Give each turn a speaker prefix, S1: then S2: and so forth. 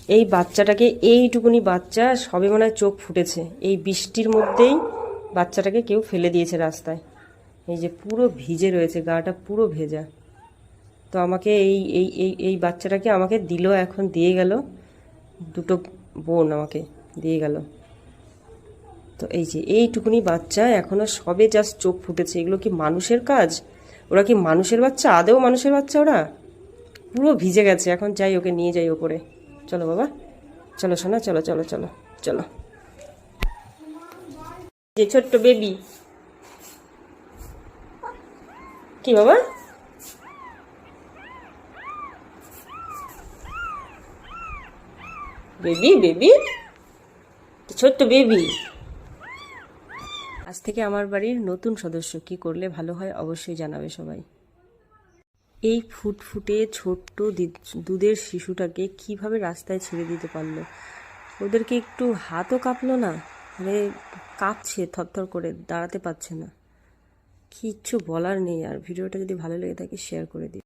S1: এই বাচ্চাটাকে, এইটুকুনি বাচ্চা সবে মনে হয় চোখ ফুটেছে, এই বৃষ্টির মধ্যেই বাচ্চাটাকে কেউ ফেলে দিয়েছে রাস্তায়। এই যে পুরো ভিজে রয়েছে, গাটা পুরো ভেজা। তো আমাকে এই এই এই এই বাচ্চাটাকে আমাকে দিল, এখন দিয়ে গেল, দুটো বোন আমাকে দিয়ে গেল। তো এই যে এইটুকুনি বাচ্চা এখনো সবে জাস্ট চোখ ফুটেছে, এগুলো কি মানুষের কাজ? ওরা কি মানুষের বাচ্চা? আদেও মানুষের বাচ্চা ওরা? পুরো ভিজে গেছে। এখন যাই, ওকে নিয়ে যাই ওপরে। চলো বাবা, চলো সোনা, চলো চলো চলো চলো। যে ছোট্ট বেবি, কি বাবা? বেবি বেবি, ছোট্ট বেবি। আজ থেকে আমার বাড়ির নতুন সদস্য। কি করলে ভালো হয় অবশ্যই জানাবে সবাই। এই ফুটফুটে ছোট্ট দুধের শিশুটাকে কিভাবে রাস্তায় ছেড়ে দিতে পারলো? ওদেরকে একটু হাতও কাঁপলো না? মানে কাঁপছে থরথর করে, দাঁড়াতে পারছে না। কিচ্ছু বলার নেই। আর ভিডিওটা যদি ভালো লেগে থাকে শেয়ার করে দিই।